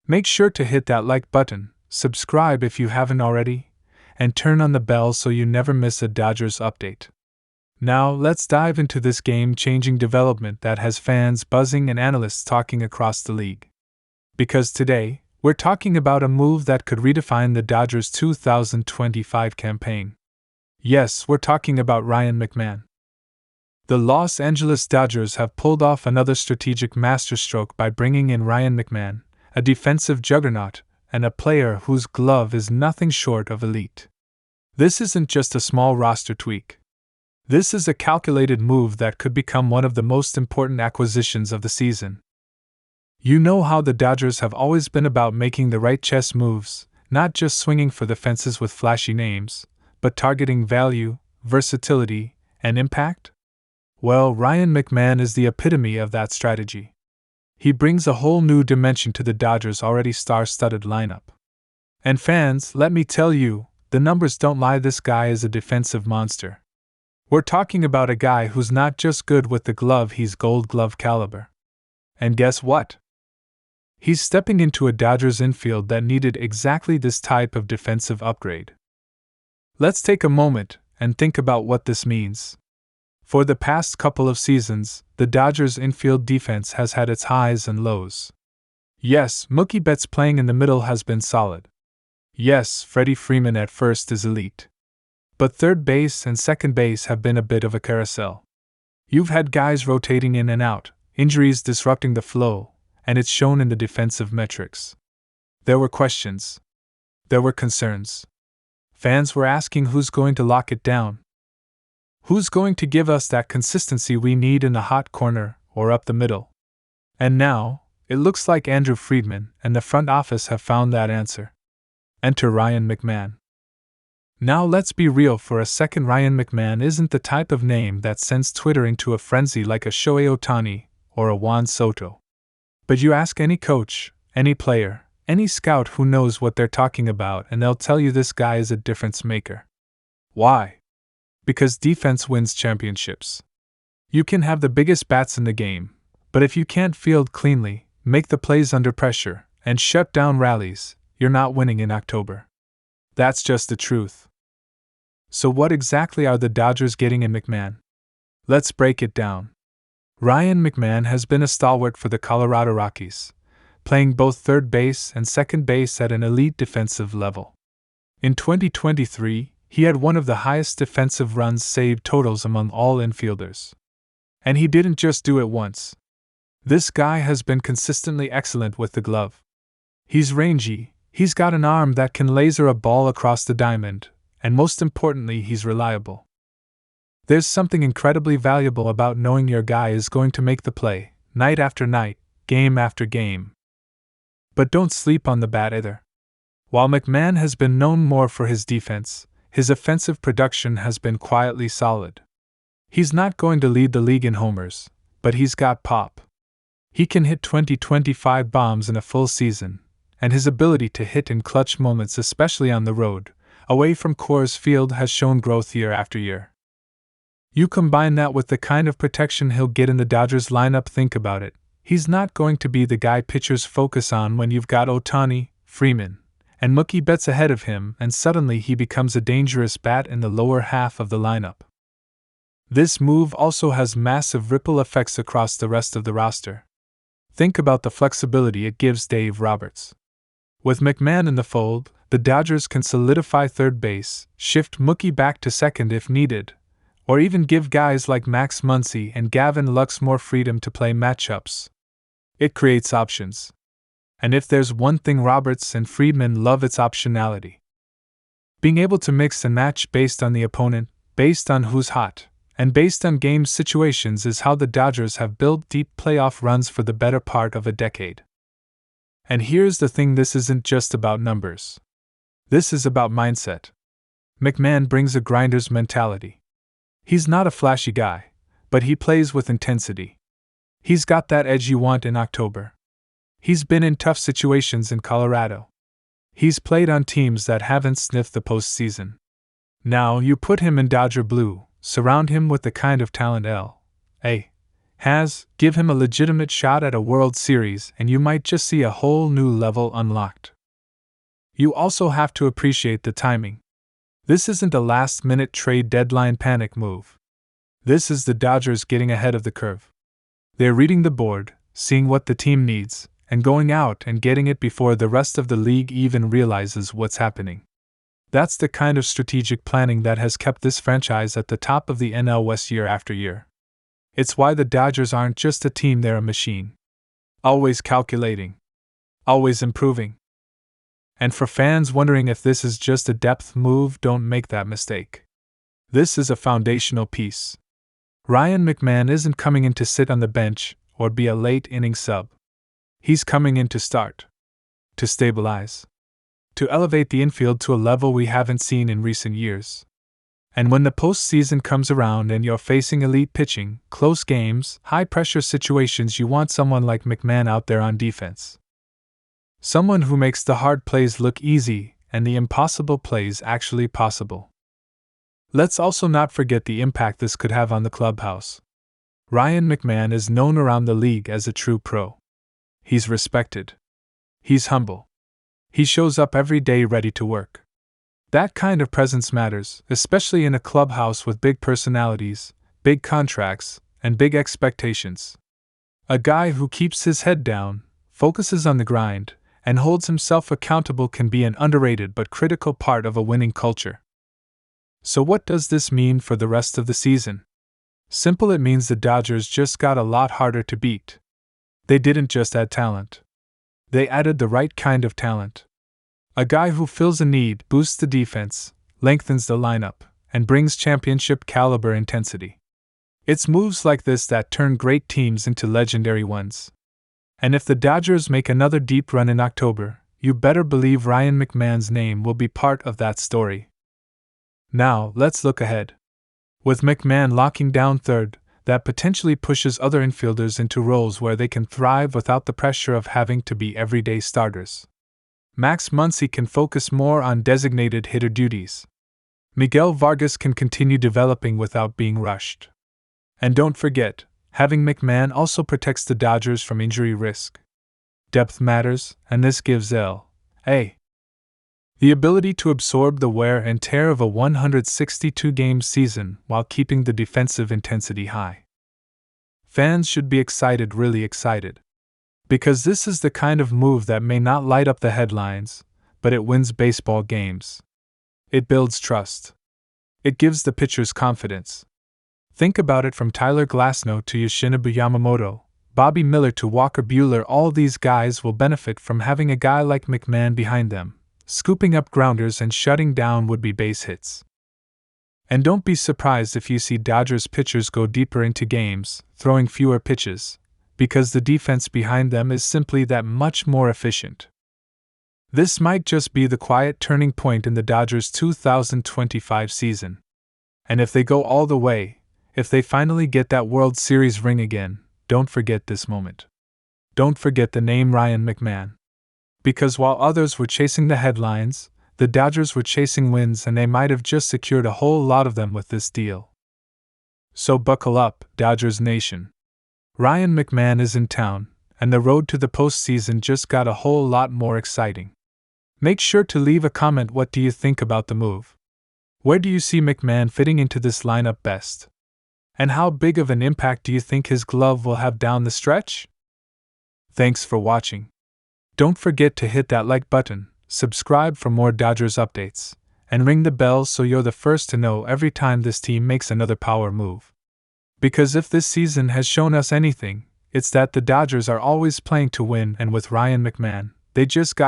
Make sure to hit that like button, subscribe if you haven't already, and turn on the bell so you never miss a Dodgers update. Now, let's dive into this game-changing development that has fans buzzing and analysts talking across the league. Because today, we're talking about a move that could redefine the Dodgers' 2025 campaign. Yes, we're talking about Ryan McMahon. The Los Angeles Dodgers have pulled off another strategic masterstroke by bringing in Ryan McMahon, a defensive juggernaut, and a player whose glove is nothing short of elite. This isn't just a small roster tweak. This is a calculated move that could become one of the most important acquisitions of the season. You know how the Dodgers have always been about making the right chess moves, not just swinging for the fences with flashy names, but targeting value, versatility, and impact? Well, Ryan McMahon is the epitome of that strategy. He brings a whole new dimension to the Dodgers' already star-studded lineup. And fans, let me tell you, the numbers don't lie. This guy is a defensive monster. We're talking about a guy who's not just good with the glove, he's Gold Glove caliber. And guess what? He's stepping into a Dodgers infield that needed exactly this type of defensive upgrade. Let's take a moment and think about what this means. For the past couple of seasons, the Dodgers' infield defense has had its highs and lows. Yes, Mookie Betts playing in the middle has been solid. Yes, Freddie Freeman at first is elite. But third base and second base have been a bit of a carousel. You've had guys rotating in and out, injuries disrupting the flow, and it's shown in the defensive metrics. There were questions. There were concerns. Fans were asking who's going to lock it down. Who's going to give us that consistency we need in the hot corner or up the middle? And now, it looks like Andrew Friedman and the front office have found that answer. Enter Ryan McMahon. Now let's be real for a second. Ryan McMahon isn't the type of name that sends Twitter into a frenzy like a Shohei Ohtani or a Juan Soto. But you ask any coach, any player, any scout who knows what they're talking about, and they'll tell you this guy is a difference maker. Why? Because defense wins championships. You can have the biggest bats in the game, but if you can't field cleanly, make the plays under pressure, and shut down rallies, you're not winning in October. That's just the truth. So what exactly are the Dodgers getting in McMahon? Let's break it down. Ryan McMahon has been a stalwart for the Colorado Rockies, playing both third base and second base at an elite defensive level. In 2023, he had one of the highest defensive runs saved totals among all infielders. And he didn't just do it once. This guy has been consistently excellent with the glove. He's rangy, he's got an arm that can laser a ball across the diamond, and most importantly, he's reliable. There's something incredibly valuable about knowing your guy is going to make the play, night after night, game after game. But don't sleep on the bat either. While McMahon has been known more for his defense, his offensive production has been quietly solid. He's not going to lead the league in homers, but he's got pop. He can hit 20-25 bombs in a full season, and his ability to hit in clutch moments, especially on the road, away from Coors Field, has shown growth year after year. You combine that with the kind of protection he'll get in the Dodgers lineup, think about it. He's not going to be the guy pitchers focus on when you've got Ohtani, Freeman, and Mookie Betts ahead of him, and suddenly he becomes a dangerous bat in the lower half of the lineup. This move also has massive ripple effects across the rest of the roster. Think about the flexibility it gives Dave Roberts. With McMahon in the fold, the Dodgers can solidify third base, shift Mookie back to second if needed, or even give guys like Max Muncy and Gavin Lux more freedom to play matchups. It creates options. And if there's one thing Roberts and Friedman love, it's optionality. Being able to mix and match based on the opponent, based on who's hot, and based on game situations is how the Dodgers have built deep playoff runs for the better part of a decade. And here's the thing, this isn't just about numbers. This is about mindset. McMahon brings a grinder's mentality. He's not a flashy guy, but he plays with intensity. He's got that edge you want in October. He's been in tough situations in Colorado. He's played on teams that haven't sniffed the postseason. Now you put him in Dodger blue, surround him with the kind of talent L.A. Give him a legitimate shot at a World Series and you might just see a whole new level unlocked. You also have to appreciate the timing. This isn't a last-minute trade deadline panic move. This is the Dodgers getting ahead of the curve. They're reading the board, seeing what the team needs, and going out and getting it before the rest of the league even realizes what's happening. That's the kind of strategic planning that has kept this franchise at the top of the NL West year after year. It's why the Dodgers aren't just a team, they're a machine. Always calculating. Always improving. And for fans wondering if this is just a depth move, don't make that mistake. This is a foundational piece. Ryan McMahon isn't coming in to sit on the bench or be a late-inning sub. He's coming in to start. To stabilize. To elevate the infield to a level we haven't seen in recent years. And when the postseason comes around and you're facing elite pitching, close games, high-pressure situations, you want someone like McMahon out there on defense. Someone who makes the hard plays look easy and the impossible plays actually possible. Let's also not forget the impact this could have on the clubhouse. Ryan McMahon is known around the league as a true pro. He's respected. He's humble. He shows up every day ready to work. That kind of presence matters, especially in a clubhouse with big personalities, big contracts, and big expectations. A guy who keeps his head down, focuses on the grind, and holds himself accountable can be an underrated but critical part of a winning culture. So what does this mean for the rest of the season? Simple, it means the Dodgers just got a lot harder to beat. They didn't just add talent. They added the right kind of talent. A guy who fills a need, boosts the defense, lengthens the lineup, and brings championship-caliber intensity. It's moves like this that turn great teams into legendary ones. And if the Dodgers make another deep run in October, you better believe Ryan McMahon's name will be part of that story. Now, let's look ahead. With McMahon locking down third, that potentially pushes other infielders into roles where they can thrive without the pressure of having to be everyday starters. Max Muncy can focus more on designated hitter duties. Miguel Vargas can continue developing without being rushed. And don't forget, having McMahon also protects the Dodgers from injury risk. Depth matters, and this gives L.A. the ability to absorb the wear and tear of a 162-game season while keeping the defensive intensity high. Fans should be excited, really excited. Because this is the kind of move that may not light up the headlines, but it wins baseball games. It builds trust. It gives the pitchers confidence. Think about it, from Tyler Glasnow to Yoshinobu Yamamoto, Bobby Miller to Walker Buehler, all these guys will benefit from having a guy like McMahon behind them, scooping up grounders and shutting down would-be base hits. And don't be surprised if you see Dodgers pitchers go deeper into games, throwing fewer pitches, because the defense behind them is simply that much more efficient. This might just be the quiet turning point in the Dodgers' 2025 season. And if they go all the way, if they finally get that World Series ring again, don't forget this moment. Don't forget the name Ryan McMahon. Because while others were chasing the headlines, the Dodgers were chasing wins, and they might have just secured a whole lot of them with this deal. So buckle up, Dodgers Nation. Ryan McMahon is in town, and the road to the postseason just got a whole lot more exciting. Make sure to leave a comment. What do you think about the move? Where do you see McMahon fitting into this lineup best? And how big of an impact do you think his glove will have down the stretch? Thanks for watching. Don't forget to hit that like button, subscribe for more Dodgers updates, and ring the bell so you're the first to know every time this team makes another power move. Because if this season has shown us anything, it's that the Dodgers are always playing to win, and with Ryan McMahon, they just got